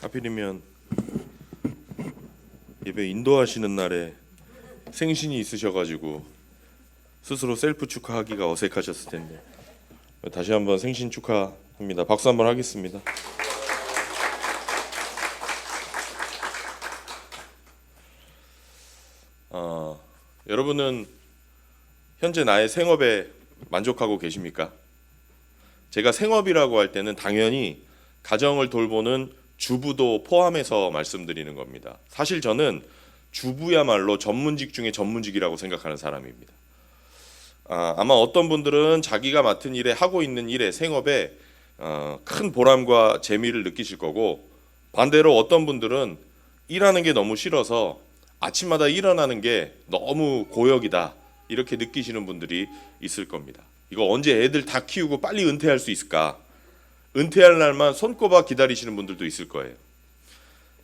하필이면 예배 인도하시는 날에 생신이 있으셔가지고 스스로 셀프 축하하기가 어색하셨을 텐데 다시 한번 생신 축하합니다. 박수 한번 하겠습니다. 여러분은 현재 나의 생업에 만족하고 계십니까? 제가 생업이라고 할 때는 당연히 가정을 돌보는 주부도 포함해서 말씀드리는 겁니다. 사실 저는 주부야말로 전문직 중에 전문직이라고 생각하는 사람입니다. 아마 어떤 분들은 자기가 맡은 일에 하고 있는 일에 생업에 큰 보람과 재미를 느끼실 거고, 반대로 어떤 분들은 일하는 게 너무 싫어서 아침마다 일어나는 게 너무 고역이다 이렇게 느끼시는 분들이 있을 겁니다. 이거 언제 애들 다 키우고 빨리 은퇴할 수 있을까? 은퇴할 날만 손꼽아 기다리시는 분들도 있을 거예요.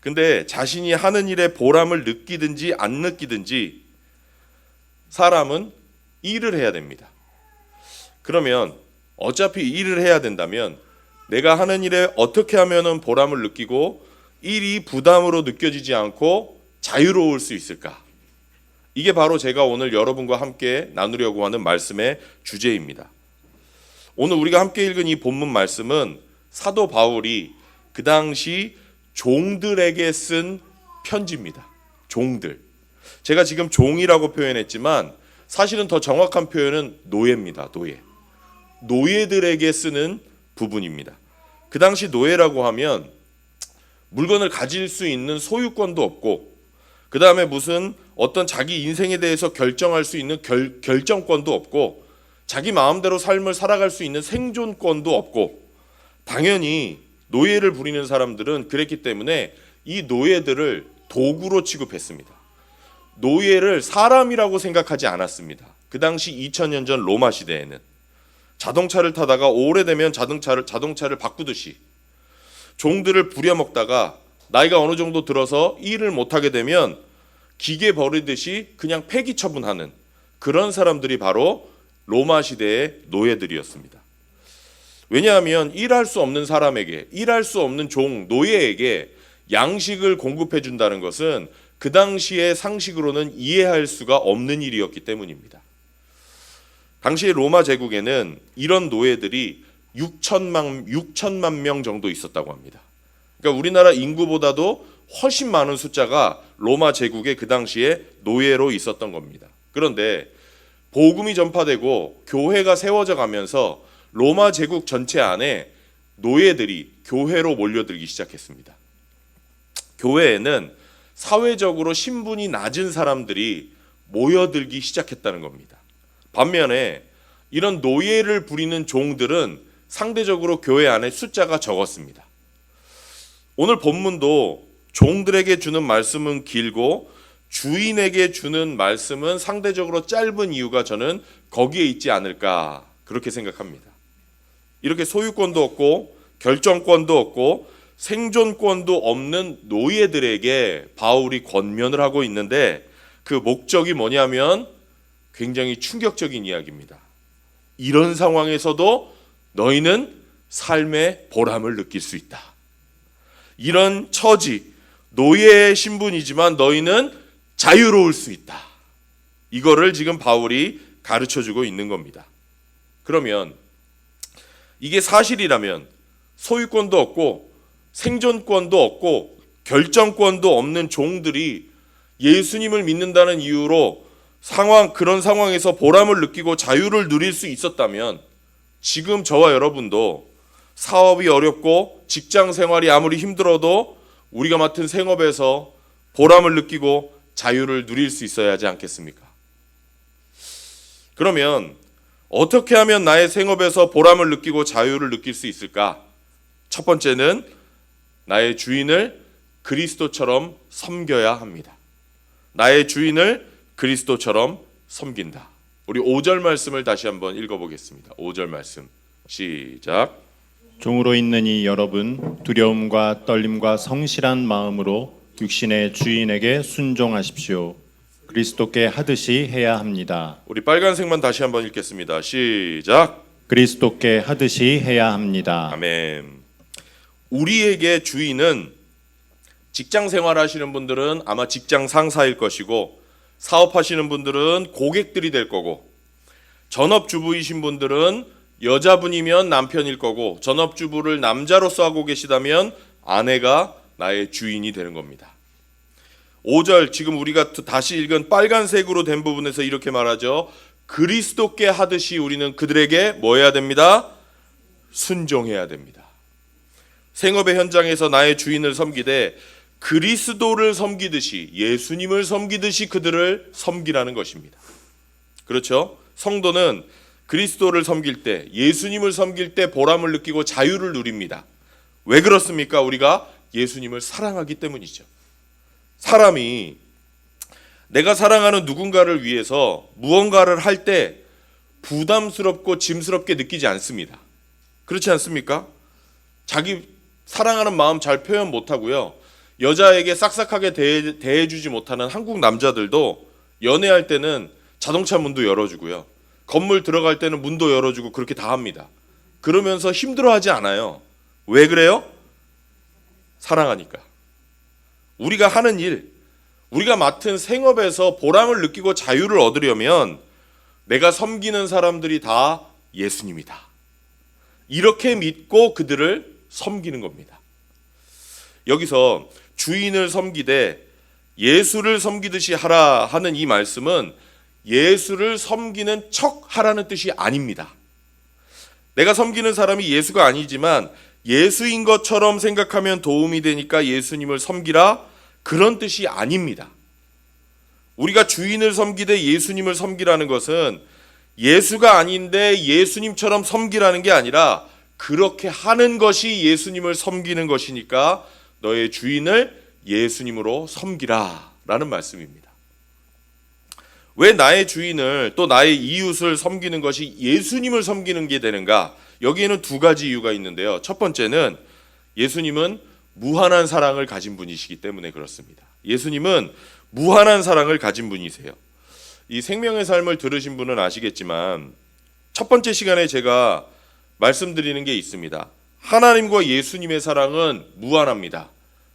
근데 자신이 하는 일에 보람을 느끼든지 안 느끼든지 사람은 일을 해야 됩니다. 그러면 어차피 일을 해야 된다면 내가 하는 일에 어떻게 하면 보람을 느끼고 일이 부담으로 느껴지지 않고 자유로울 수 있을까? 이게 바로 제가 오늘 여러분과 함께 나누려고 하는 말씀의 주제입니다. 오늘 우리가 함께 읽은 이 본문 말씀은 사도 바울이 그 당시 종들에게 쓴 편지입니다. 종들. 제가 지금 종이라고 표현했지만 사실은 더 정확한 표현은 노예입니다. 노예. 노예들에게 쓰는 부분입니다. 그 당시 노예라고 하면 물건을 가질 수 있는 소유권도 없고, 그 다음에 무슨 어떤 자기 인생에 대해서 결정할 수 있는 결정권도 없고, 자기 마음대로 삶을 살아갈 수 있는 생존권도 없고, 당연히 노예를 부리는 사람들은 그랬기 때문에 이 노예들을 도구로 취급했습니다. 노예를 사람이라고 생각하지 않았습니다. 그 당시 2000년 전 로마 시대에는 자동차를 타다가 오래되면 자동차를 바꾸듯이 종들을 부려먹다가 나이가 어느 정도 들어서 일을 못하게 되면 기계 버리듯이 그냥 폐기 처분하는 그런 사람들이 바로 로마 시대의 노예들이었습니다. 왜냐하면 일할 수 없는 사람에게, 일할 수 없는 종, 노예에게 양식을 공급해 준다는 것은 그 당시의 상식으로는 이해할 수가 없는 일이었기 때문입니다. 당시 로마 제국에는 이런 노예들이 6천만 명 정도 있었다고 합니다. 그러니까 우리나라 인구보다도 훨씬 많은 숫자가 로마 제국에 그 당시에 노예로 있었던 겁니다. 그런데 복음이 전파되고 교회가 세워져 가면서 로마 제국 전체 안에 노예들이 교회로 몰려들기 시작했습니다. 교회에는 사회적으로 신분이 낮은 사람들이 모여들기 시작했다는 겁니다. 반면에 이런 노예를 부리는 종들은 상대적으로 교회 안에 숫자가 적었습니다. 오늘 본문도 종들에게 주는 말씀은 길고 주인에게 주는 말씀은 상대적으로 짧은 이유가 저는 거기에 있지 않을까 그렇게 생각합니다. 이렇게 소유권도 없고 결정권도 없고 생존권도 없는 노예들에게 바울이 권면을 하고 있는데 그 목적이 뭐냐면 굉장히 충격적인 이야기입니다. 이런 상황에서도 너희는 삶의 보람을 느낄 수 있다. 이런 처지, 노예의 신분이지만 너희는 자유로울 수 있다. 이거를 지금 바울이 가르쳐주고 있는 겁니다. 그러면 이게 사실이라면 소유권도 없고 생존권도 없고 결정권도 없는 종들이 예수님을 믿는다는 이유로 그런 상황에서 보람을 느끼고 자유를 누릴 수 있었다면 지금 저와 여러분도 사업이 어렵고 직장 생활이 아무리 힘들어도 우리가 맡은 생업에서 보람을 느끼고 자유를 누릴 수 있어야 하지 않겠습니까? 그러면 어떻게 하면 나의 생업에서 보람을 느끼고 자유를 느낄 수 있을까? 첫 번째는 나의 주인을 그리스도처럼 섬겨야 합니다. 나의 주인을 그리스도처럼 섬긴다. 우리 5절 말씀을 다시 한번 읽어보겠습니다. 5절 말씀 시작. 종으로 있느니 여러분 두려움과 떨림과 성실한 마음으로 육신의 주인에게 순종하십시오. 그리스도께 하듯이 해야 합니다. 우리 빨간색만 다시 한번 읽겠습니다. 시작. 그리스도께 하듯이 해야 합니다. 아멘. 우리에게 주인은 직장 생활하시는 분들은 아마 직장 상사일 것이고, 사업하시는 분들은 고객들이 될 거고, 전업주부이신 분들은 여자분이면 남편일 거고, 전업주부를 남자로서 하고 계시다면 아내가 나의 주인이 되는 겁니다. 5절 지금 우리가 다시 읽은 빨간색으로 된 부분에서 이렇게 말하죠. 그리스도께 하듯이 우리는 그들에게 뭐 해야 됩니다? 순종해야 됩니다. 생업의 현장에서 나의 주인을 섬기되 그리스도를 섬기듯이, 예수님을 섬기듯이 그들을 섬기라는 것입니다. 그렇죠? 성도는 그리스도를 섬길 때, 예수님을 섬길 때 보람을 느끼고 자유를 누립니다. 왜 그렇습니까? 우리가 예수님을 사랑하기 때문이죠. 사람이 내가 사랑하는 누군가를 위해서 무언가를 할 때 부담스럽고 짐스럽게 느끼지 않습니다. 그렇지 않습니까? 자기 사랑하는 마음 잘 표현 못하고요, 여자에게 싹싹하게 대해주지 못하는 한국 남자들도 연애할 때는 자동차 문도 열어주고요, 건물 들어갈 때는 문도 열어주고 그렇게 다 합니다. 그러면서 힘들어하지 않아요. 왜 그래요? 사랑하니까. 우리가 하는 일, 우리가 맡은 생업에서 보람을 느끼고 자유를 얻으려면 내가 섬기는 사람들이 다 예수님이다, 이렇게 믿고 그들을 섬기는 겁니다. 여기서 주인을 섬기되 예수를 섬기듯이 하라 하는 이 말씀은 예수를 섬기는 척 하라는 뜻이 아닙니다. 내가 섬기는 사람이 예수가 아니지만 예수인 것처럼 생각하면 도움이 되니까 예수님을 섬기라, 그런 뜻이 아닙니다. 우리가 주인을 섬기되 예수님을 섬기라는 것은 예수가 아닌데 예수님처럼 섬기라는 게 아니라 그렇게 하는 것이 예수님을 섬기는 것이니까 너의 주인을 예수님으로 섬기라 라는 말씀입니다. 왜 나의 주인을 또 나의 이웃을 섬기는 것이 예수님을 섬기는 게 되는가? 여기에는 두 가지 이유가 있는데요. 첫 번째는 예수님은 무한한 사랑을 가진 분이시기 때문에 그렇습니다. 예수님은 무한한 사랑을 가진 분이세요. 이 생명의 삶을 들으신 분은 아시겠지만 첫 번째 시간에 제가 말씀드리는 게 있습니다. 하나님과 예수님의 사랑은 무한합니다.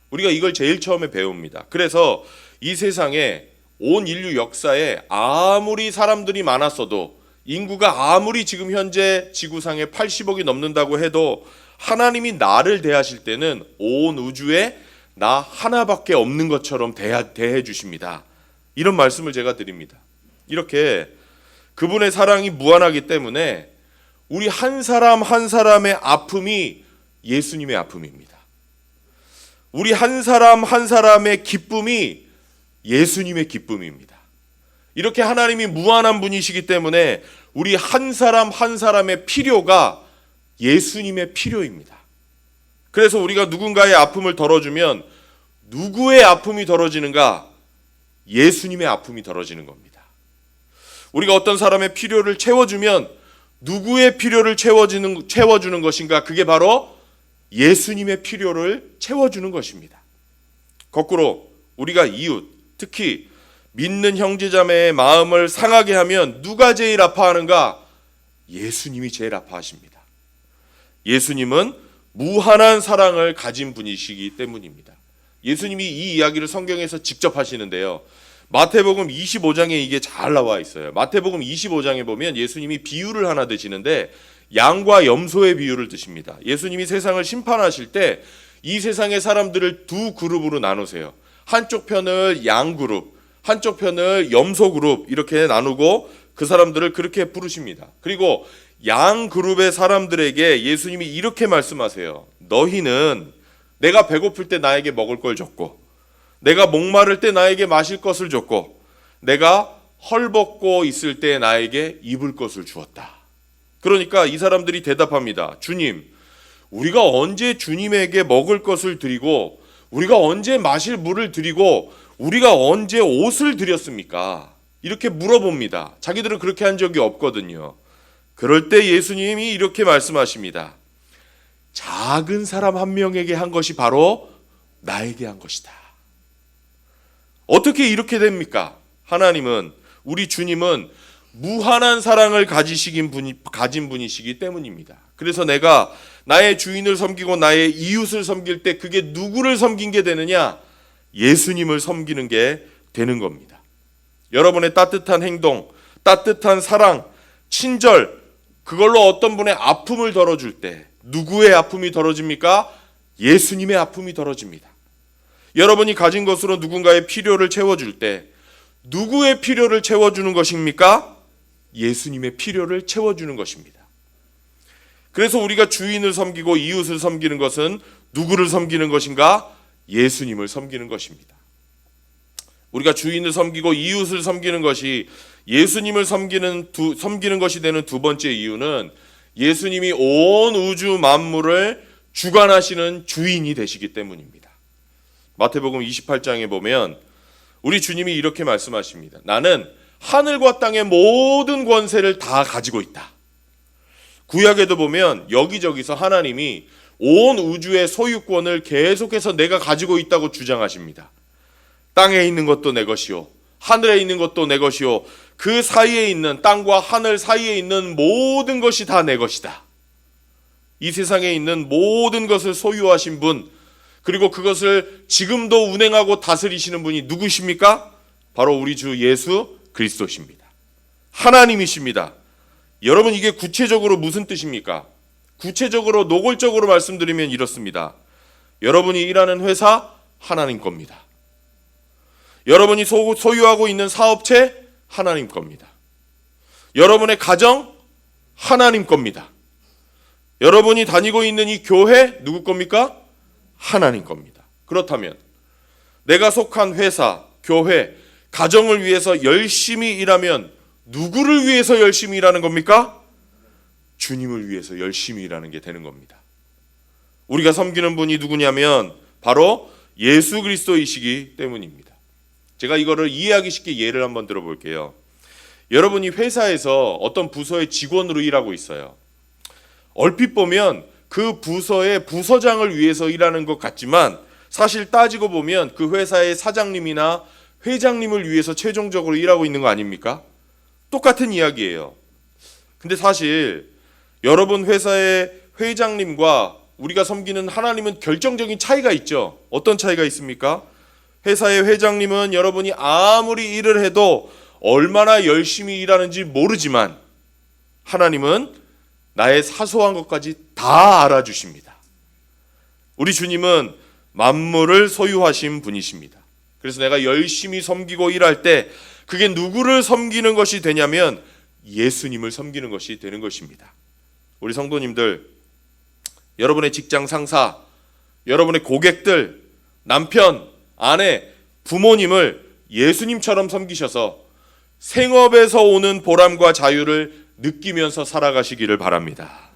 우리가 이걸 제일 처음에 배웁니다. 그래서 이 세상에 온 인류 역사에 아무리 사람들이 많았어도, 인구가 아무리 지금 현재 지구상에 80억이 넘는다고 해도 하나님이 나를 대하실 때는 온 우주에 나 하나밖에 없는 것처럼 대해 주십니다. 이런 말씀을 제가 드립니다. 이렇게 그분의 사랑이 무한하기 때문에 우리 한 사람 한 사람의 아픔이 예수님의 아픔입니다. 우리 한 사람 한 사람의 기쁨이 예수님의 기쁨입니다. 이렇게 하나님이 무한한 분이시기 때문에 우리 한 사람 한 사람의 필요가 예수님의 필요입니다. 그래서 우리가 누군가의 아픔을 덜어주면 누구의 아픔이 덜어지는가? 예수님의 아픔이 덜어지는 겁니다. 우리가 어떤 사람의 필요를 채워주면 누구의 필요를 채워주는 것인가? 그게 바로 예수님의 필요를 채워주는 것입니다. 거꾸로 우리가 이웃, 특히 믿는 형제자매의 마음을 상하게 하면 누가 제일 아파하는가? 예수님이 제일 아파하십니다. 예수님은 무한한 사랑을 가진 분이시기 때문입니다. 예수님이 이 이야기를 성경에서 직접 하시는데요. 마태복음 25장에 이게 잘 나와 있어요. 마태복음 25장에 보면 예수님이 비유를 하나 드시는데 양과 염소의 비유를 드십니다. 예수님이 세상을 심판하실 때 이 세상의 사람들을 두 그룹으로 나누세요. 한쪽 편을 양 그룹, 한쪽 편을 염소 그룹, 이렇게 나누고 그 사람들을 그렇게 부르십니다. 그리고 양 그룹의 사람들에게 예수님이 이렇게 말씀하세요. 너희는 내가 배고플 때 나에게 먹을 걸 줬고, 내가 목마를 때 나에게 마실 것을 줬고, 내가 헐벗고 있을 때 나에게 입을 것을 주었다. 그러니까 이 사람들이 대답합니다. 주님, 우리가 언제 주님에게 먹을 것을 드리고, 우리가 언제 마실 물을 드리고, 우리가 언제 옷을 드렸습니까? 이렇게 물어봅니다. 자기들은 그렇게 한 적이 없거든요. 그럴 때 예수님이 이렇게 말씀하십니다. 작은 사람 한 명에게 한 것이 바로 나에게 한 것이다. 어떻게 이렇게 됩니까? 하나님은, 우리 주님은 무한한 사랑을 가진 분이시기 때문입니다. 그래서 내가 나의 주인을 섬기고 나의 이웃을 섬길 때 그게 누구를 섬긴 게 되느냐? 예수님을 섬기는 게 되는 겁니다. 여러분의 따뜻한 행동, 따뜻한 사랑, 친절, 그걸로 어떤 분의 아픔을 덜어줄 때 누구의 아픔이 덜어집니까? 예수님의 아픔이 덜어집니다. 여러분이 가진 것으로 누군가의 필요를 채워줄 때 누구의 필요를 채워주는 것입니까? 예수님의 필요를 채워주는 것입니다. 그래서 우리가 주인을 섬기고 이웃을 섬기는 것은 누구를 섬기는 것인가? 예수님을 섬기는 것입니다. 우리가 주인을 섬기고 이웃을 섬기는 것이 예수님을 섬기는 것이 되는 두 번째 이유는 예수님이 온 우주 만물을 주관하시는 주인이 되시기 때문입니다. 마태복음 28장에 보면 우리 주님이 이렇게 말씀하십니다. 나는 하늘과 땅의 모든 권세를 다 가지고 있다. 구약에도 보면 여기저기서 하나님이 온 우주의 소유권을 계속해서 내가 가지고 있다고 주장하십니다. 땅에 있는 것도 내 것이요, 하늘에 있는 것도 내 것이요, 그 사이에 있는 땅과 하늘 사이에 있는 모든 것이 다 내 것이다. 이 세상에 있는 모든 것을 소유하신 분, 그리고 그것을 지금도 운행하고 다스리시는 분이 누구십니까? 바로 우리 주 예수 그리스도십니다. 하나님이십니다. 여러분, 이게 구체적으로 무슨 뜻입니까? 구체적으로 노골적으로 말씀드리면 이렇습니다. 여러분이 일하는 회사 하나님 겁니다. 여러분이 소유하고 있는 사업체 하나님 겁니다. 여러분의 가정 하나님 겁니다. 여러분이 다니고 있는 이 교회 누구 겁니까? 하나님 겁니다. 그렇다면 내가 속한 회사, 교회, 가정을 위해서 열심히 일하면 누구를 위해서 열심히 일하는 겁니까? 주님을 위해서 열심히 일하는 게 되는 겁니다. 우리가 섬기는 분이 누구냐면 바로 예수 그리스도이시기 때문입니다. 제가 이거를 이해하기 쉽게 예를 한번 들어볼게요. 여러분이 회사에서 어떤 부서의 직원으로 일하고 있어요. 얼핏 보면 그 부서의 부서장을 위해서 일하는 것 같지만 사실 따지고 보면 그 회사의 사장님이나 회장님을 위해서 최종적으로 일하고 있는 거 아닙니까? 똑같은 이야기예요. 근데 사실 여러분 회사의 회장님과 우리가 섬기는 하나님은 결정적인 차이가 있죠. 어떤 차이가 있습니까? 회사의 회장님은 여러분이 아무리 일을 해도 얼마나 열심히 일하는지 모르지만 하나님은 나의 사소한 것까지 다 알아주십니다. 우리 주님은 만물을 소유하신 분이십니다. 그래서 내가 열심히 섬기고 일할 때 그게 누구를 섬기는 것이 되냐면 예수님을 섬기는 것이 되는 것입니다. 우리 성도님들, 여러분의 직장 상사, 여러분의 고객들, 남편, 아내, 부모님을 예수님처럼 섬기셔서 생업에서 오는 보람과 자유를 느끼면서 살아가시기를 바랍니다.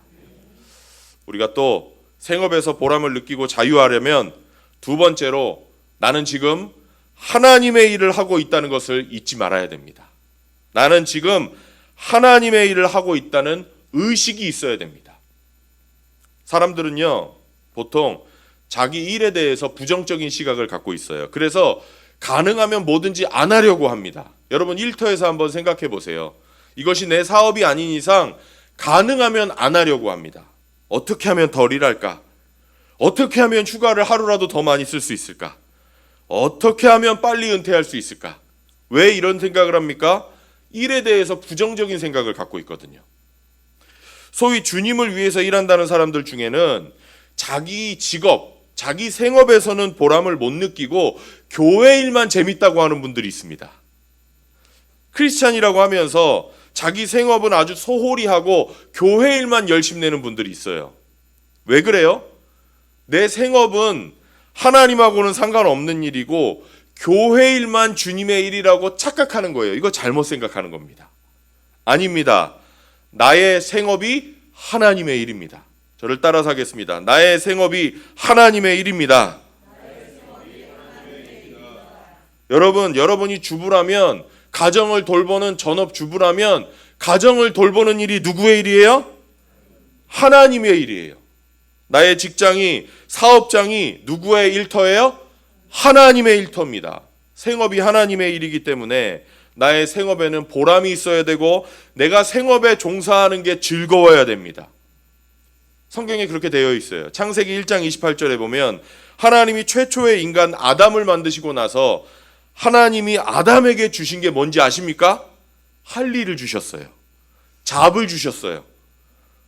우리가 또 생업에서 보람을 느끼고 자유하려면 두 번째로 나는 지금 하나님의 일을 하고 있다는 것을 잊지 말아야 됩니다. 나는 지금 하나님의 일을 하고 있다는 의식이 있어야 됩니다. 사람들은요, 보통 자기 일에 대해서 부정적인 시각을 갖고 있어요. 그래서 가능하면 뭐든지 안 하려고 합니다. 여러분 일터에서 한번 생각해 보세요. 이것이 내 사업이 아닌 이상 가능하면 안 하려고 합니다. 어떻게 하면 덜 일할까? 어떻게 하면 휴가를 하루라도 더 많이 쓸 수 있을까? 어떻게 하면 빨리 은퇴할 수 있을까? 왜 이런 생각을 합니까? 일에 대해서 부정적인 생각을 갖고 있거든요. 소위 주님을 위해서 일한다는 사람들 중에는 자기 직업, 자기 생업에서는 보람을 못 느끼고 교회 일만 재밌다고 하는 분들이 있습니다. 크리스찬이라고 하면서 자기 생업은 아주 소홀히 하고 교회 일만 열심히 내는 분들이 있어요. 왜 그래요? 내 생업은 하나님하고는 상관없는 일이고 교회 일만 주님의 일이라고 착각하는 거예요. 이거 잘못 생각하는 겁니다. 아닙니다. 나의 생업이 하나님의 일입니다. 저를 따라서 하겠습니다. 나의 생업이 하나님의 일입니다. 여러분이 주부라면, 가정을 돌보는 전업 주부라면 가정을 돌보는 일이 누구의 일이에요? 하나님의 일이에요. 나의 직장이, 사업장이 누구의 일터예요? 하나님의 일터입니다. 생업이 하나님의 일이기 때문에 나의 생업에는 보람이 있어야 되고 내가 생업에 종사하는 게 즐거워야 됩니다. 성경에 그렇게 되어 있어요. 창세기 1장 28절에 보면 하나님이 최초의 인간 아담을 만드시고 나서 하나님이 아담에게 주신 게 뭔지 아십니까? 할리를 주셨어요. 잡을 주셨어요.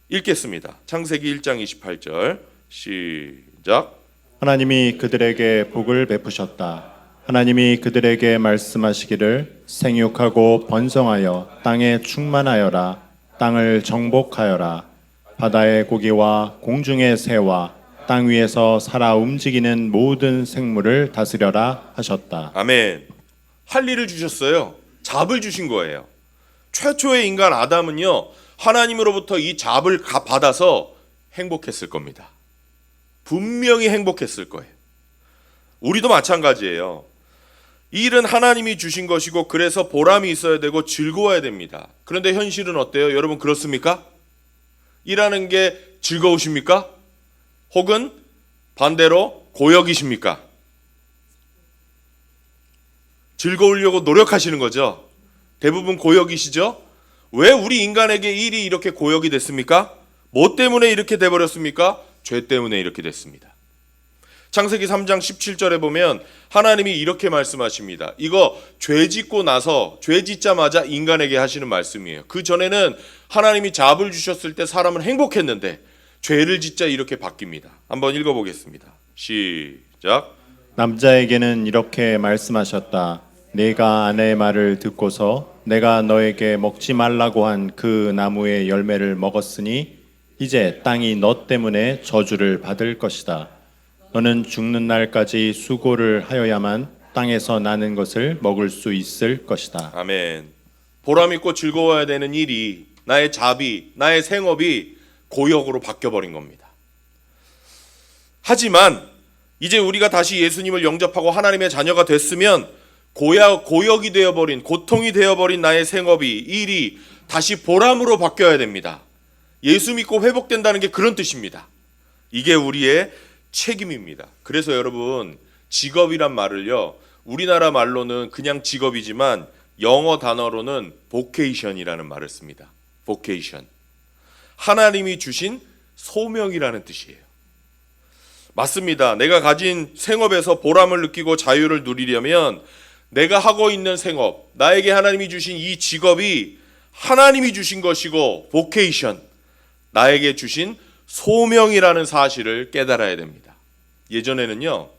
읽겠습니다. 창세기 1장 28절 시작. 하나님이 그들에게 복을 베푸셨다. 하나님이 그들에게 말씀하시기를 생육하고 번성하여 땅에 충만하여라. 땅을 정복하여라. 바다의 고기와 공중의 새와 땅 위에서 살아 움직이는 모든 생물을 다스려라 하셨다. 아멘. 할리를 주셨어요. 잡을 주신 거예요. 최초의 인간 아담은요, 하나님으로부터 이 잡을 받아서 행복했을 겁니다. 분명히 행복했을 거예요. 우리도 마찬가지예요. 이 일은 하나님이 주신 것이고 그래서 보람이 있어야 되고 즐거워야 됩니다. 그런데 현실은 어때요? 여러분 그렇습니까? 일하는 게 즐거우십니까? 혹은 반대로 고역이십니까? 즐거우려고 노력하시는 거죠. 대부분 고역이시죠? 왜 우리 인간에게 일이 이렇게 고역이 됐습니까? 뭐 때문에 이렇게 돼버렸습니까? 죄 때문에 이렇게 됐습니다. 창세기 3장 17절에 보면 하나님이 이렇게 말씀하십니다. 이거 죄 짓고 나서 죄 짓자마자 인간에게 하시는 말씀이에요. 그 전에는 하나님이 잡을 주셨을 때 사람은 행복했는데 죄를 짓자 이렇게 바뀝니다. 한번 읽어보겠습니다. 시작. 남자에게는 이렇게 말씀하셨다. 내가 아내의 말을 듣고서 내가 너에게 먹지 말라고 한 그 나무의 열매를 먹었으니 이제 땅이 너 때문에 저주를 받을 것이다. 너는 죽는 날까지 수고를 하여야만 땅에서 나는 것을 먹을 수 있을 것이다. 아멘. 보람 있고 즐거워야 되는 일이 나의 잡이, 나의 생업이 고역으로 바뀌어버린 겁니다. 하지만 이제 우리가 다시 예수님을 영접하고 하나님의 자녀가 됐으면 고역이 되어버린, 고통이 되어버린 나의 생업이, 일이 다시 보람으로 바뀌어야 됩니다. 예수 믿고 회복된다는 게 그런 뜻입니다. 이게 우리의 책임입니다. 그래서 여러분, 직업이란 말을요, 우리나라 말로는 그냥 직업이지만 영어 단어로는 vocation이라는 말을 씁니다. vocation. 하나님이 주신 소명이라는 뜻이에요. 맞습니다. 내가 가진 생업에서 보람을 느끼고 자유를 누리려면 내가 하고 있는 생업, 나에게 하나님이 주신 이 직업이 하나님이 주신 것이고 vocation, 나에게 주신 소명이라는 사실을 깨달아야 됩니다. 예전에는요,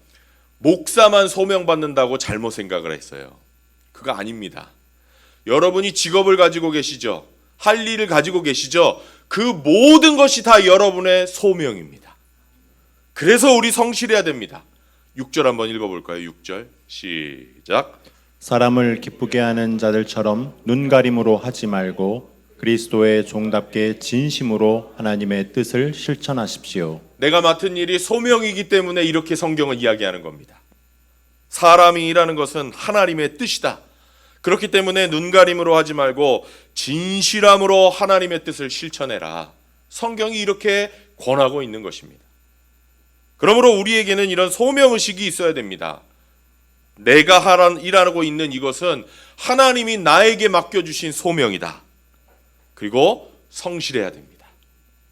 목사만 소명받는다고 잘못 생각을 했어요. 그거 아닙니다. 여러분이 직업을 가지고 계시죠? 할 일을 가지고 계시죠? 그 모든 것이 다 여러분의 소명입니다. 그래서 우리 성실해야 됩니다. 6절 한번 읽어볼까요? 6절 시작. 사람을 기쁘게 하는 자들처럼 눈가림으로 하지 말고 그리스도의 종답게 진심으로 하나님의 뜻을 실천하십시오. 내가 맡은 일이 소명이기 때문에 이렇게 성경은 이야기하는 겁니다. 사람이 일하는 것은 하나님의 뜻이다. 그렇기 때문에 눈가림으로 하지 말고 진실함으로 하나님의 뜻을 실천해라. 성경이 이렇게 권하고 있는 것입니다. 그러므로 우리에게는 이런 소명의식이 있어야 됩니다. 내가 일하고 있는 이것은 하나님이 나에게 맡겨주신 소명이다. 그리고 성실해야 됩니다.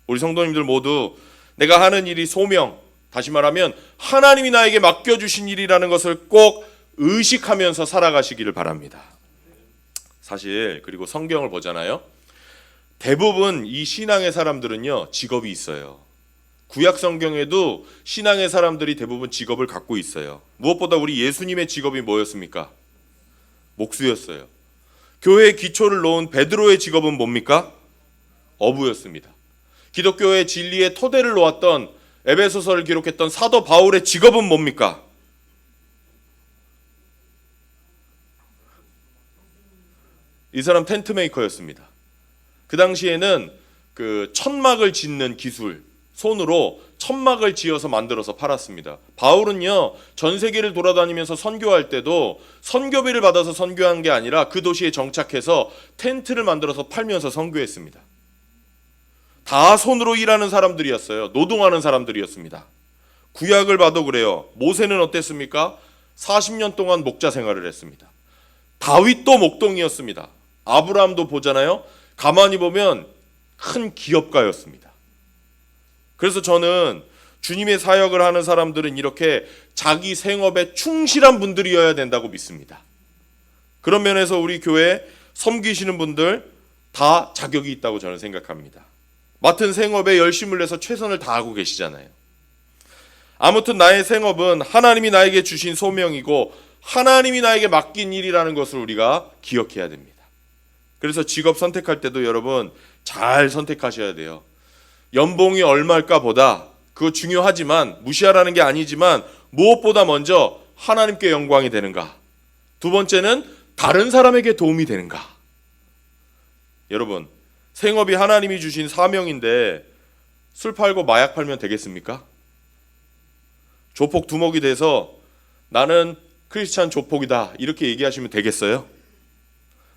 우리 성도님들 모두 내가 하는 일이 소명, 다시 말하면 하나님이 나에게 맡겨주신 일이라는 것을 꼭 의식하면서 살아가시기를 바랍니다. 사실 그리고 성경을 보잖아요. 대부분 이 신앙의 사람들은요, 직업이 있어요. 구약 성경에도 신앙의 사람들이 대부분 직업을 갖고 있어요. 무엇보다 우리 예수님의 직업이 뭐였습니까? 목수였어요. 교회의 기초를 놓은 베드로의 직업은 뭡니까? 어부였습니다. 기독교의 진리의 토대를 놓았던 에베소서를 기록했던 사도 바울의 직업은 뭡니까? 이 사람 텐트 메이커였습니다. 그 당시에는 그 천막을 짓는 기술, 손으로 천막을 지어서 만들어서 팔았습니다. 바울은요, 전 세계를 돌아다니면서 선교할 때도 선교비를 받아서 선교한 게 아니라 그 도시에 정착해서 텐트를 만들어서 팔면서 선교했습니다. 다 손으로 일하는 사람들이었어요. 노동하는 사람들이었습니다. 구약을 봐도 그래요. 모세는 어땠습니까? 40년 동안 목자 생활을 했습니다. 다윗도 목동이었습니다. 아브라함도 보잖아요. 가만히 보면 큰 기업가였습니다. 그래서 저는 주님의 사역을 하는 사람들은 이렇게 자기 생업에 충실한 분들이어야 된다고 믿습니다. 그런 면에서 우리 교회 섬기시는 분들 다 자격이 있다고 저는 생각합니다. 맡은 생업에 열심을 내서 최선을 다하고 계시잖아요. 아무튼 나의 생업은 하나님이 나에게 주신 소명이고 하나님이 나에게 맡긴 일이라는 것을 우리가 기억해야 됩니다. 그래서 직업 선택할 때도 여러분 잘 선택하셔야 돼요. 연봉이 얼마일까 보다 그거 중요하지만 무시하라는 게 아니지만 무엇보다 먼저 하나님께 영광이 되는가, 두 번째는 다른 사람에게 도움이 되는가. 여러분 생업이 하나님이 주신 사명인데 술 팔고 마약 팔면 되겠습니까? 조폭 두목이 돼서 나는 크리스찬 조폭이다 이렇게 얘기하시면 되겠어요?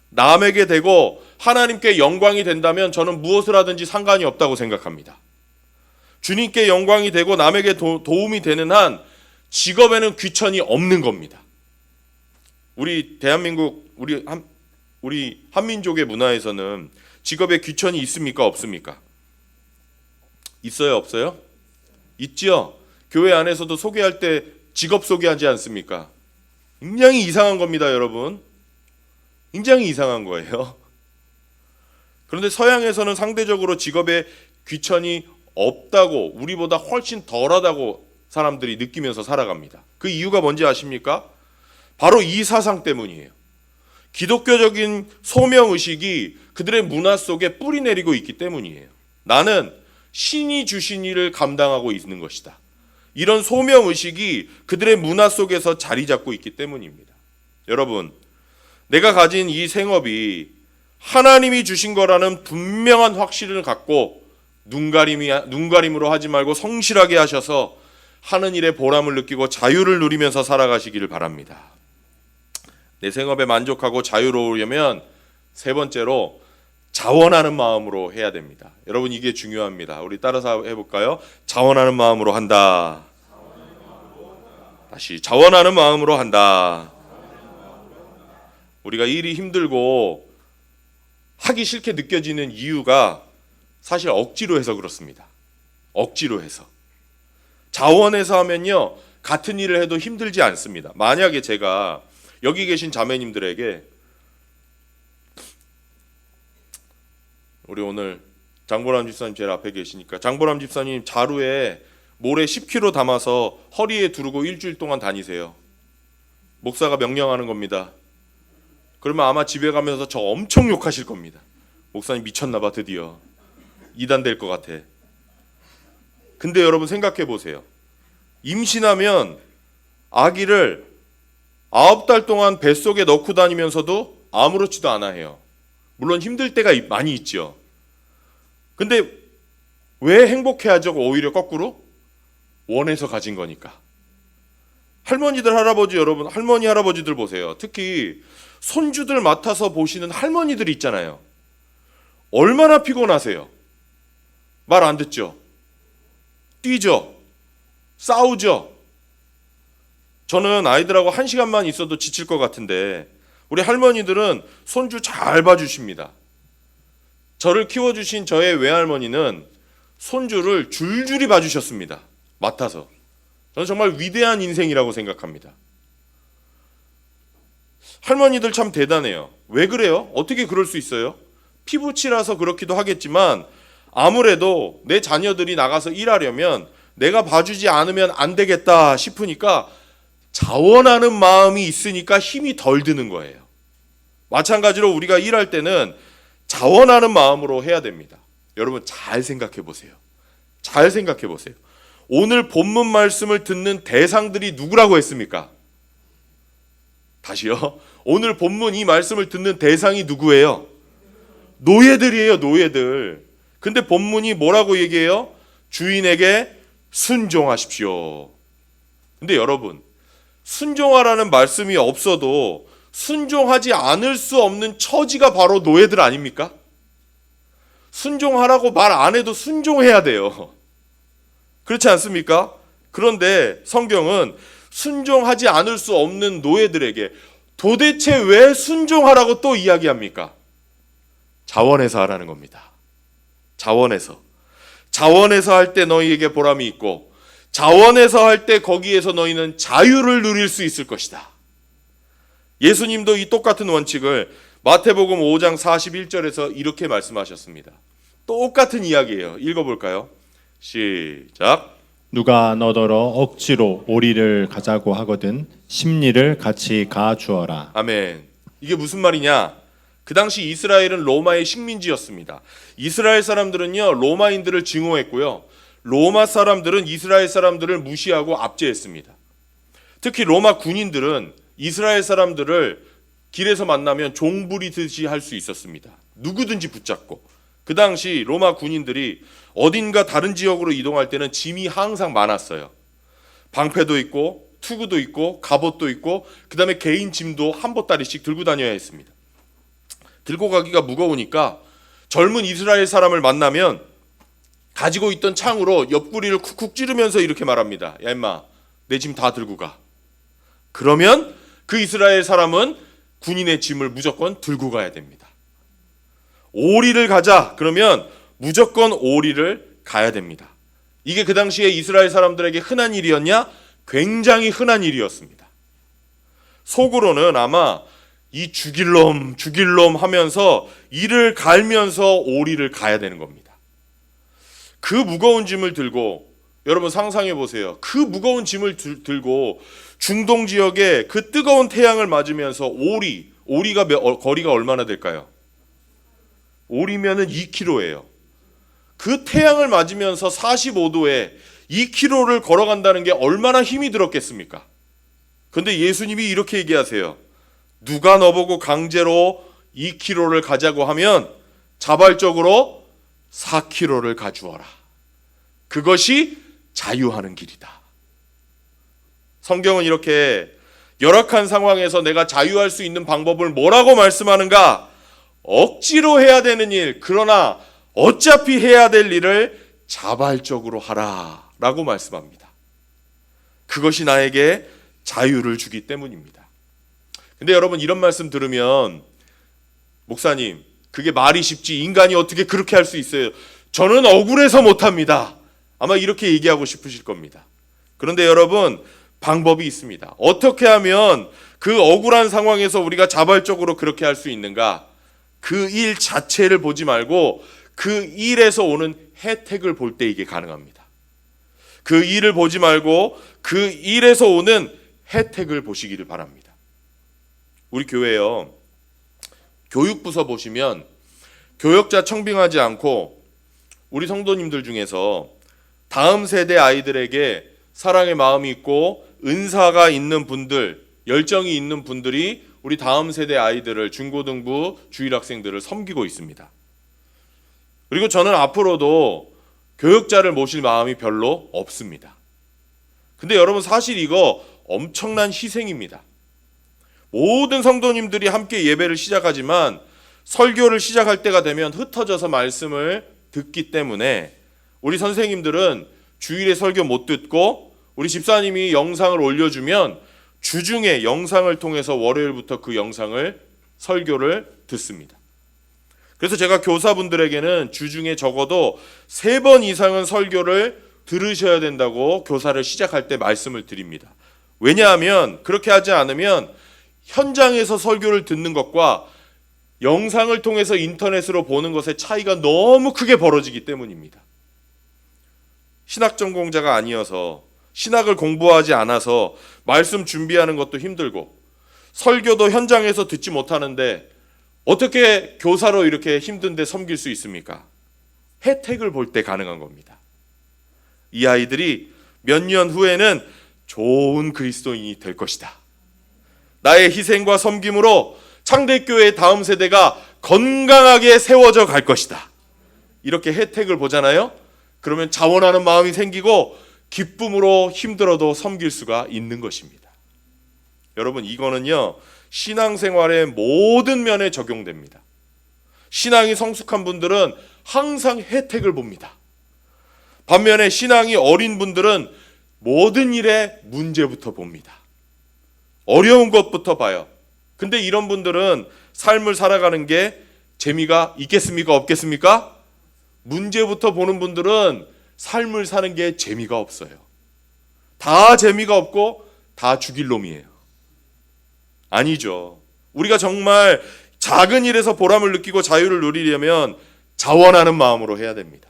남에게 되고 하나님께 영광이 된다면 저는 무엇을 하든지 상관이 없다고 생각합니다. 주님께 영광이 되고 남에게 도움이 되는 한 직업에는 귀천이 없는 겁니다. 우리 대한민국 우리 한민족의 문화에서는 직업에 귀천이 있습니까? 없습니까? 있어요? 없어요? 있지요. 교회 안에서도 소개할 때 직업 소개하지 않습니까? 굉장히 이상한 겁니다, 여러분. 굉장히 이상한 거예요. 그런데 서양에서는 상대적으로 직업에 귀천이 없다고, 우리보다 훨씬 덜하다고 사람들이 느끼면서 살아갑니다. 그 이유가 뭔지 아십니까? 바로 이 사상 때문이에요. 기독교적인 소명의식이 그들의 문화 속에 뿌리 내리고 있기 때문이에요. 나는 신이 주신 일을 감당하고 있는 것이다. 이런 소명의식이 그들의 문화 속에서 자리 잡고 있기 때문입니다. 여러분, 내가 가진 이 생업이 하나님이 주신 거라는 분명한 확신을 갖고 눈가림으로 하지 말고 성실하게 하셔서 하는 일에 보람을 느끼고 자유를 누리면서 살아가시기를 바랍니다. 내 생업에 만족하고 자유로우려면 세 번째로 자원하는 마음으로 해야 됩니다. 여러분 이게 중요합니다. 우리 따라서 해볼까요? 자원하는 마음으로 한다. 다시 자원하는 마음으로 한다. 우리가 일이 힘들고 하기 싫게 느껴지는 이유가 사실 억지로 해서 그렇습니다. 억지로 해서. 자원해서 하면요 같은 일을 해도 힘들지 않습니다. 만약에 제가 여기 계신 자매님들에게 우리 오늘 장보람 집사님 제일 앞에 계시니까 장보람 집사님 자루에 모래 10kg 담아서 허리에 두르고 일주일 동안 다니세요. 목사가 명령하는 겁니다. 그러면 아마 집에 가면서 저 엄청 욕하실 겁니다. 목사님 미쳤나 봐 드디어. 이단될 것 같아. 근데 여러분 생각해 보세요. 임신하면 아기를 9달 동안 뱃속에 넣고 다니면서도 아무렇지도 않아 해요. 물론 힘들 때가 많이 있죠. 근데 왜 행복해하죠? 오히려 거꾸로? 원해서 가진 거니까. 할머니들, 할아버지 여러분, 할머니, 할아버지들 보세요. 특히 손주들 맡아서 보시는 할머니들이 있잖아요. 얼마나 피곤하세요? 말 안 듣죠? 뛰죠? 싸우죠? 저는 아이들하고 1시간만 있어도 지칠 것 같은데 우리 할머니들은 손주 잘 봐주십니다. 저를 키워주신 저의 외할머니는 손주를 줄줄이 봐주셨습니다. 맡아서. 저는 정말 위대한 인생이라고 생각합니다. 할머니들 참 대단해요. 왜 그래요? 어떻게 그럴 수 있어요? 피부치라서 그렇기도 하겠지만 아무래도 내 자녀들이 나가서 일하려면 내가 봐주지 않으면 안 되겠다 싶으니까 자원하는 마음이 있으니까 힘이 덜 드는 거예요. 마찬가지로 우리가 일할 때는 자원하는 마음으로 해야 됩니다. 여러분 잘 생각해 보세요. 잘 생각해 보세요. 오늘 본문 말씀을 듣는 대상들이 누구라고 했습니까? 다시요. 오늘 본문 이 말씀을 듣는 대상이 누구예요? 노예들이에요. 노예들. 근데 본문이 뭐라고 얘기해요? 주인에게 순종하십시오. 근데 여러분 순종하라는 말씀이 없어도 순종하지 않을 수 없는 처지가 바로 노예들 아닙니까? 순종하라고 말 안 해도 순종해야 돼요. 그렇지 않습니까? 그런데 성경은 순종하지 않을 수 없는 노예들에게 도대체 왜 순종하라고 또 이야기합니까? 자원해서 하라는 겁니다. 자원해서. 자원해서 할 때 너희에게 보람이 있고 자원해서 할 때 거기에서 너희는 자유를 누릴 수 있을 것이다. 예수님도 이 똑같은 원칙을 마태복음 5장 41절에서 이렇게 말씀하셨습니다. 똑같은 이야기예요. 읽어볼까요? 시작. 누가 너더러 억지로 오리를 가자고 하거든 십리를 같이 가주어라. 아멘. 이게 무슨 말이냐? 그 당시 이스라엘은 로마의 식민지였습니다. 이스라엘 사람들은요, 로마인들을 증오했고요. 로마 사람들은 이스라엘 사람들을 무시하고 압제했습니다. 특히 로마 군인들은 이스라엘 사람들을 길에서 만나면 종부리듯이 할 수 있었습니다. 누구든지 붙잡고. 그 당시 로마 군인들이 어딘가 다른 지역으로 이동할 때는 짐이 항상 많았어요. 방패도 있고 투구도 있고 갑옷도 있고 그 다음에 개인 짐도 한 보따리씩 들고 다녀야 했습니다. 들고 가기가 무거우니까 젊은 이스라엘 사람을 만나면 가지고 있던 창으로 옆구리를 쿡쿡 찌르면서 이렇게 말합니다. 야 임마, 내 짐 다 들고 가. 그러면 그 이스라엘 사람은 군인의 짐을 무조건 들고 가야 됩니다. 오리를 가자 그러면 무조건 오리를 가야 됩니다. 이게 그 당시에 이스라엘 사람들에게 흔한 일이었냐? 굉장히 흔한 일이었습니다. 속으로는 아마 이 죽일 놈 하면서 이를 갈면서 오리를 가야 되는 겁니다. 그 무거운 짐을 들고 여러분 상상해 보세요. 그 무거운 짐을 들고 중동 지역에 그 뜨거운 태양을 맞으면서 오리가 거리가 얼마나 될까요? 오리면은 2km예요. 그 태양을 맞으면서 45도에 2km를 걸어간다는 게 얼마나 힘이 들었겠습니까? 근데 예수님이 이렇게 얘기하세요. 누가 너보고 강제로 2km를 가자고 하면 자발적으로 4km를 가주어라. 그것이 자유하는 길이다. 성경은 이렇게 열악한 상황에서 내가 자유할 수 있는 방법을 뭐라고 말씀하는가? 억지로 해야 되는 일, 그러나 어차피 해야 될 일을 자발적으로 하라 라고 말씀합니다. 그것이 나에게 자유를 주기 때문입니다. 근데 여러분 이런 말씀 들으면 목사님 그게 말이 쉽지 인간이 어떻게 그렇게 할 수 있어요? 저는 억울해서 못합니다. 아마 이렇게 얘기하고 싶으실 겁니다. 그런데 여러분 방법이 있습니다. 어떻게 하면 그 억울한 상황에서 우리가 자발적으로 그렇게 할 수 있는가? 그 일 자체를 보지 말고 그 일에서 오는 혜택을 볼 때 이게 가능합니다. 그 일을 보지 말고 그 일에서 오는 혜택을 보시기를 바랍니다. 우리 교회요, 교육부서 보시면 교역자 청빙하지 않고 우리 성도님들 중에서 다음 세대 아이들에게 사랑의 마음이 있고 은사가 있는 분들, 열정이 있는 분들이 우리 다음 세대 아이들을 중고등부 주일학생들을 섬기고 있습니다. 그리고 저는 앞으로도 교역자를 모실 마음이 별로 없습니다. 근데 여러분 사실 이거 엄청난 희생입니다. 모든 성도님들이 함께 예배를 시작하지만 설교를 시작할 때가 되면 흩어져서 말씀을 듣기 때문에 우리 선생님들은 주일에 설교 못 듣고 우리 집사님이 영상을 올려주면 주중에 영상을 통해서 월요일부터 그 영상을 설교를 듣습니다. 그래서 제가 교사분들에게는 주중에 적어도 3번 이상은 설교를 들으셔야 된다고 교사를 시작할 때 말씀을 드립니다. 왜냐하면 그렇게 하지 않으면 현장에서 설교를 듣는 것과 영상을 통해서 인터넷으로 보는 것의 차이가 너무 크게 벌어지기 때문입니다. 신학 전공자가 아니어서 신학을 공부하지 않아서 말씀 준비하는 것도 힘들고 설교도 현장에서 듣지 못하는데 어떻게 교사로 이렇게 힘든데 섬길 수 있습니까? 혜택을 볼 때 가능한 겁니다. 이 아이들이 몇 년 후에는 좋은 그리스도인이 될 것이다. 나의 희생과 섬김으로 창대교회의 다음 세대가 건강하게 세워져 갈 것이다. 이렇게 혜택을 보잖아요. 그러면 자원하는 마음이 생기고 기쁨으로 힘들어도 섬길 수가 있는 것입니다. 여러분 이거는요 신앙생활의 모든 면에 적용됩니다. 신앙이 성숙한 분들은 항상 혜택을 봅니다. 반면에 신앙이 어린 분들은 모든 일에 문제부터 봅니다. 어려운 것부터 봐요. 근데 이런 분들은 삶을 살아가는 게 재미가 있겠습니까? 없겠습니까? 문제부터 보는 분들은 삶을 사는 게 재미가 없어요. 다 재미가 없고 다 죽일 놈이에요. 아니죠. 우리가 정말 작은 일에서 보람을 느끼고 자유를 누리려면 자원하는 마음으로 해야 됩니다.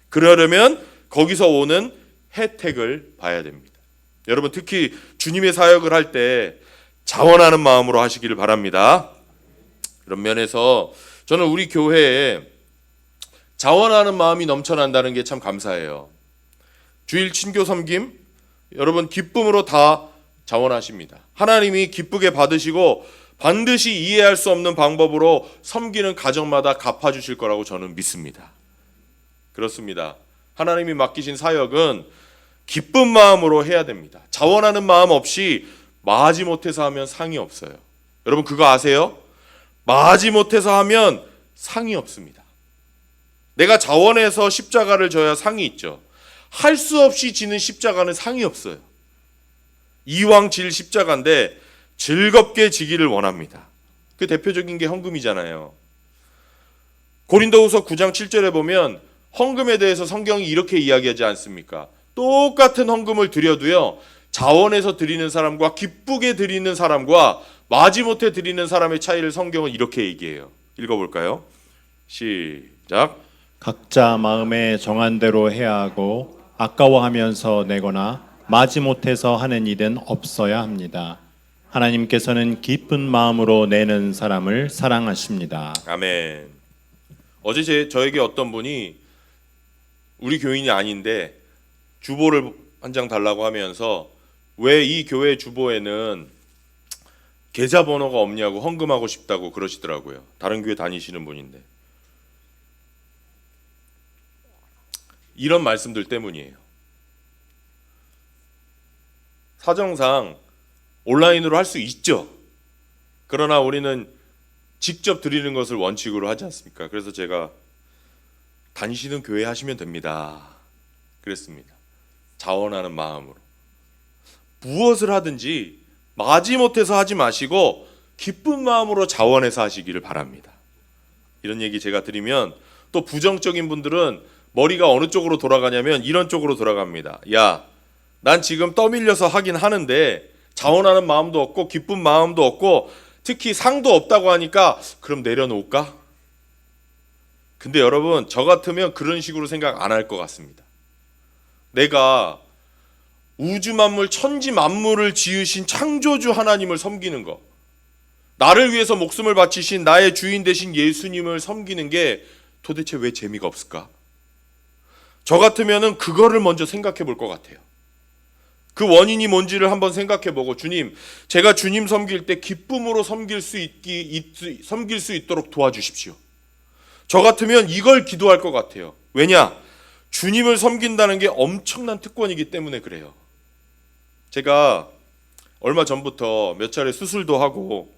그러려면 거기서 오는 혜택을 봐야 됩니다. 여러분, 특히 주님의 사역을 할 때 자원하는 마음으로 하시기를 바랍니다. 그런 면에서 저는 우리 교회에 자원하는 마음이 넘쳐난다는 게 참 감사해요. 주일 친교 섬김, 여러분 기쁨으로 다 자원하십니다. 하나님이 기쁘게 받으시고 반드시 이해할 수 없는 방법으로 섬기는 가정마다 갚아주실 거라고 저는 믿습니다. 그렇습니다. 하나님이 맡기신 사역은 기쁜 마음으로 해야 됩니다. 자원하는 마음 없이 마지못해서 하면 상이 없어요. 여러분 그거 아세요? 마지못해서 하면 상이 없습니다. 내가 자원해서 십자가를 져야 상이 있죠. 할 수 없이 지는 십자가는 상이 없어요. 이왕 질 십자가인데 즐겁게 지기를 원합니다. 그 대표적인 게 헌금이잖아요. 고린도후서 9장 7절에 보면 헌금에 대해서 성경이 이렇게 이야기하지 않습니까? 똑같은 헌금을 드려도요, 자원해서 드리는 사람과 기쁘게 드리는 사람과 마지못해 드리는 사람의 차이를 성경은 이렇게 얘기해요. 읽어볼까요? 시작. 각자 마음에 정한 대로 해야 하고 아까워하면서 내거나 마지못해서 하는 일은 없어야 합니다. 하나님께서는 기쁜 마음으로 내는 사람을 사랑하십니다. 아멘. 어제 저에게 어떤 분이 우리 교인이 아닌데 주보를 한 장 달라고 하면서 왜 이 교회 주보에는 계좌번호가 없냐고 헌금하고 싶다고 그러시더라고요. 다른 교회 다니시는 분인데. 이런 말씀들 때문이에요. 사정상 온라인으로 할 수 있죠. 그러나 우리는 직접 드리는 것을 원칙으로 하지 않습니까? 그래서 제가 다니시는 교회 하시면 됩니다. 그랬습니다. 자원하는 마음으로. 무엇을 하든지 마지못해서 하지 마시고 기쁜 마음으로 자원해서 하시기를 바랍니다. 이런 얘기 제가 드리면 또 부정적인 분들은 머리가 어느 쪽으로 돌아가냐면 이런 쪽으로 돌아갑니다. 야, 난 지금 떠밀려서 하긴 하는데 자원하는 마음도 없고 기쁜 마음도 없고 특히 상도 없다고 하니까 그럼 내려놓을까? 근데 여러분, 저 같으면 그런 식으로 생각 안 할 것 같습니다. 내가 우주 만물 천지 만물을 지으신 창조주 하나님을 섬기는 거, 나를 위해서 목숨을 바치신 나의 주인 되신 예수님을 섬기는 게 도대체 왜 재미가 없을까? 저 같으면은 그거를 먼저 생각해 볼 것 같아요. 그 원인이 뭔지를 한번 생각해 보고, 주님, 제가 주님 섬길 때 기쁨으로 섬길 수 있도록 도와주십시오. 저 같으면 이걸 기도할 것 같아요. 왜냐? 주님을 섬긴다는 게 엄청난 특권이기 때문에 그래요. 제가 얼마 전부터 몇 차례 수술도 하고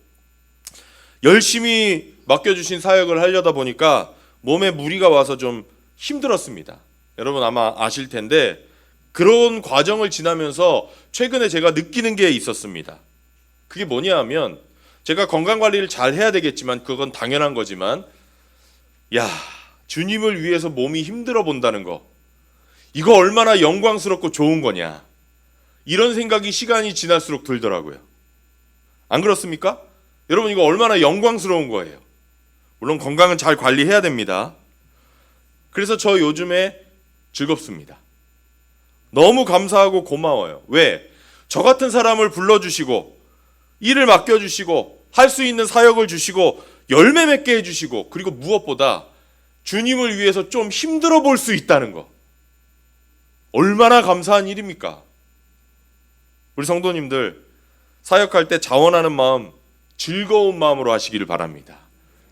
열심히 맡겨주신 사역을 하려다 보니까 몸에 무리가 와서 좀 힘들었습니다. 여러분 아마 아실 텐데 그런 과정을 지나면서 최근에 제가 느끼는 게 있었습니다. 그게 뭐냐 하면, 제가 건강관리를 잘 해야 되겠지만 그건 당연한 거지만, 야, 주님을 위해서 몸이 힘들어 본다는 거, 이거 얼마나 영광스럽고 좋은 거냐, 이런 생각이 시간이 지날수록 들더라고요. 안 그렇습니까? 여러분, 이거 얼마나 영광스러운 거예요. 물론 건강은 잘 관리해야 됩니다. 그래서 저 요즘에 즐겁습니다. 너무 감사하고 고마워요. 왜? 저 같은 사람을 불러주시고 일을 맡겨주시고 할 수 있는 사역을 주시고 열매 맺게 해주시고, 그리고 무엇보다 주님을 위해서 좀 힘들어 볼 수 있다는 거, 얼마나 감사한 일입니까? 우리 성도님들, 사역할 때 자원하는 마음, 즐거운 마음으로 하시기를 바랍니다.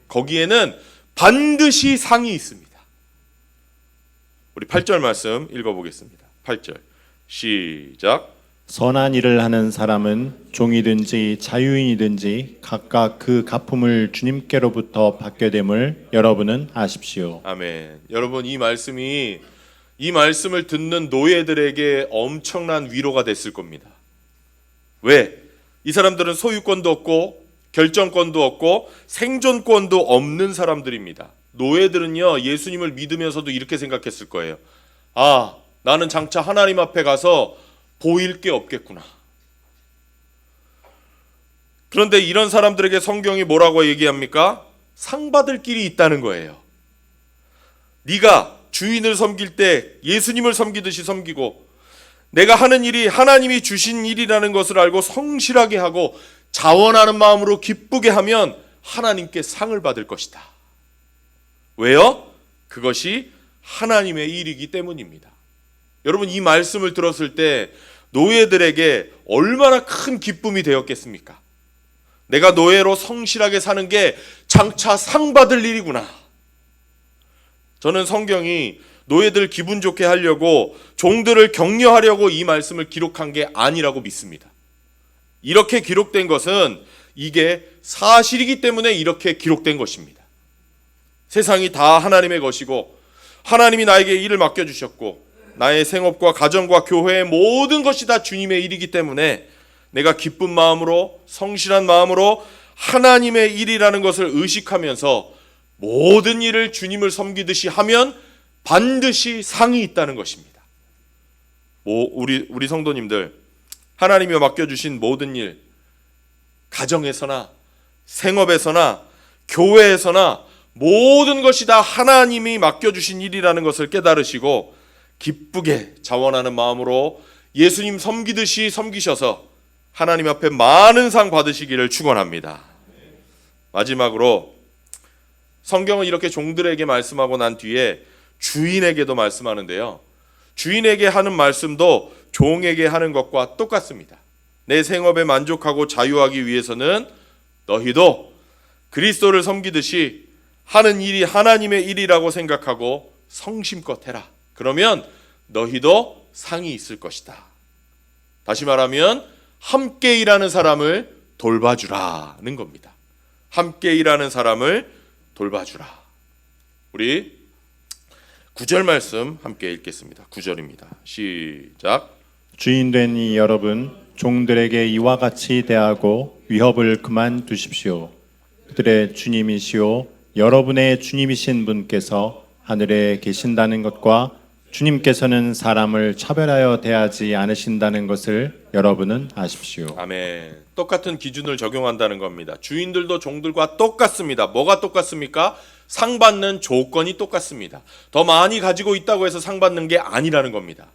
거기에는 반드시 상이 있습니다. 우리 8절 말씀 읽어보겠습니다. 8절 시작. 선한 일을 하는 사람은 종이든지 자유인이든지 각각 그 갚음을 주님께로부터 받게 됨을 여러분은 아십시오. 아멘. 여러분, 이 말씀을 듣는 노예들에게 엄청난 위로가 됐을 겁니다. 왜? 이 사람들은 소유권도 없고 결정권도 없고 생존권도 없는 사람들입니다. 노예들은요, 예수님을 믿으면서도 이렇게 생각했을 거예요. 아, 나는 장차 하나님 앞에 가서 보일 게 없겠구나. 그런데 이런 사람들에게 성경이 뭐라고 얘기합니까? 상 받을 길이 있다는 거예요. 네가 주인을 섬길 때 예수님을 섬기듯이 섬기고, 내가 하는 일이 하나님이 주신 일이라는 것을 알고 성실하게 하고 자원하는 마음으로 기쁘게 하면 하나님께 상을 받을 것이다. 왜요? 그것이 하나님의 일이기 때문입니다. 여러분, 이 말씀을 들었을 때 노예들에게 얼마나 큰 기쁨이 되었겠습니까? 내가 노예로 성실하게 사는 게 장차 상 받을 일이구나. 저는 성경이 노예들 기분 좋게 하려고, 종들을 격려하려고 이 말씀을 기록한 게 아니라고 믿습니다. 이렇게 기록된 것은 이게 사실이기 때문에 이렇게 기록된 것입니다. 세상이 다 하나님의 것이고 하나님이 나에게 일을 맡겨주셨고 나의 생업과 가정과 교회의 모든 것이 다 주님의 일이기 때문에 내가 기쁜 마음으로, 성실한 마음으로 하나님의 일이라는 것을 의식하면서 모든 일을 주님을 섬기듯이 하면 반드시 상이 있다는 것입니다. 우리 성도님들, 하나님이 맡겨주신 모든 일, 가정에서나 생업에서나 교회에서나 모든 것이 다 하나님이 맡겨주신 일이라는 것을 깨달으시고 기쁘게 자원하는 마음으로 예수님 섬기듯이 섬기셔서 하나님 앞에 많은 상 받으시기를 축원합니다. 마지막으로 성경은 이렇게 종들에게 말씀하고 난 뒤에 주인에게도 말씀하는데요, 주인에게 하는 말씀도 종에게 하는 것과 똑같습니다. 내 생업에 만족하고 자유하기 위해서는 너희도 그리스도를 섬기듯이 하는 일이 하나님의 일이라고 생각하고 성심껏 해라. 그러면 너희도 상이 있을 것이다. 다시 말하면 함께 일하는 사람을 돌봐주라는 겁니다. 함께 일하는 사람을 돌봐주라. 우리 9절 말씀 함께 읽겠습니다. 9절입니다. 시작. 주인된 이 여러분, 종들에게 이와 같이 대하고 위협을 그만두십시오. 그들의 주님이시오 여러분의 주님이신 분께서 하늘에 계신다는 것과 주님께서는 사람을 차별하여 대하지 않으신다는 것을 여러분은 아십시오. 아멘. 똑같은 기준을 적용한다는 겁니다. 주인들도 종들과 똑같습니다. 뭐가 똑같습니까? 상 받는 조건이 똑같습니다. 더 많이 가지고 있다고 해서 상 받는 게 아니라는 겁니다.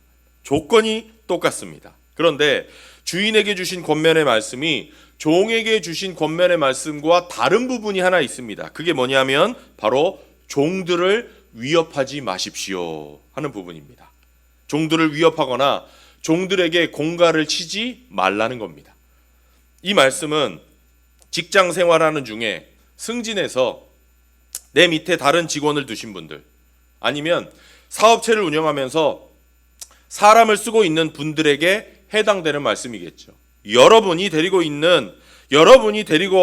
조건이 똑같습니다. 그런데 주인에게 주신 권면의 말씀이 종에게 주신 권면의 말씀과 다른 부분이 하나 있습니다. 그게 뭐냐면 바로 종들을 위협하지 마십시오 하는 부분입니다. 종들을 위협하거나 종들에게 공갈을 치지 말라는 겁니다. 이 말씀은 직장 생활하는 중에 승진해서 내 밑에 다른 직원을 두신 분들, 아니면 사업체를 운영하면서 사람을 쓰고 있는 분들에게 해당되는 말씀이겠죠. 여러분이 데리고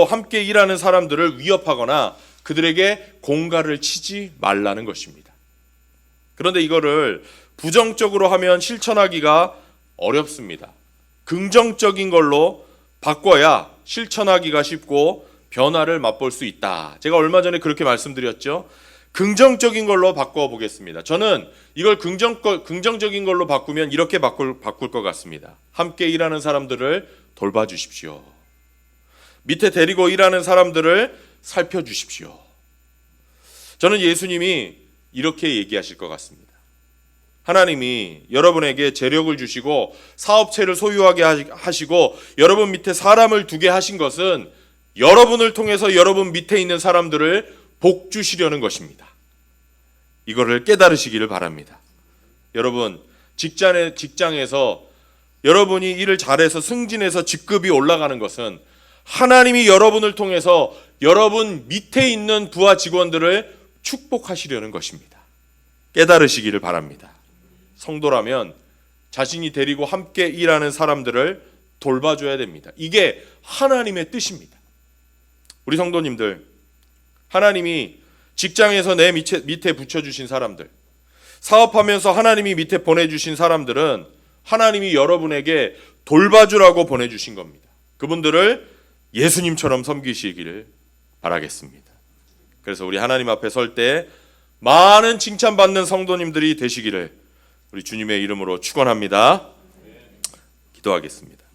함께 일하는 사람들을 위협하거나 그들에게 공갈을 치지 말라는 것입니다. 그런데 이거를 부정적으로 하면 실천하기가 어렵습니다. 긍정적인 걸로 바꿔야 실천하기가 쉽고 변화를 맛볼 수 있다. 제가 얼마 전에 그렇게 말씀드렸죠. 긍정적인 걸로 바꿔보겠습니다. 저는 이걸 긍정적인 걸로 바꾸면 이렇게 바꿀 것 같습니다. 함께 일하는 사람들을 돌봐주십시오. 밑에 데리고 일하는 사람들을 살펴주십시오. 저는 예수님이 이렇게 얘기하실 것 같습니다. 하나님이 여러분에게 재력을 주시고 사업체를 소유하게 하시고 여러분 밑에 사람을 두게 하신 것은 여러분을 통해서 여러분 밑에 있는 사람들을 복 주시려는 것입니다. 이거를 깨달으시기를 바랍니다. 여러분, 직장에서 여러분이 일을 잘해서 승진해서 직급이 올라가는 것은 하나님이 여러분을 통해서 여러분 밑에 있는 부하 직원들을 축복하시려는 것입니다. 깨달으시기를 바랍니다. 성도라면 자신이 데리고 함께 일하는 사람들을 돌봐줘야 됩니다. 이게 하나님의 뜻입니다. 우리 성도님들, 하나님이 직장에서 내 밑에 붙여주신 사람들, 사업하면서 하나님이 밑에 보내주신 사람들은 하나님이 여러분에게 돌봐주라고 보내주신 겁니다. 그분들을 예수님처럼 섬기시기를 바라겠습니다. 그래서 우리 하나님 앞에 설 때 많은 칭찬받는 성도님들이 되시기를 우리 주님의 이름으로 축원합니다. 기도하겠습니다.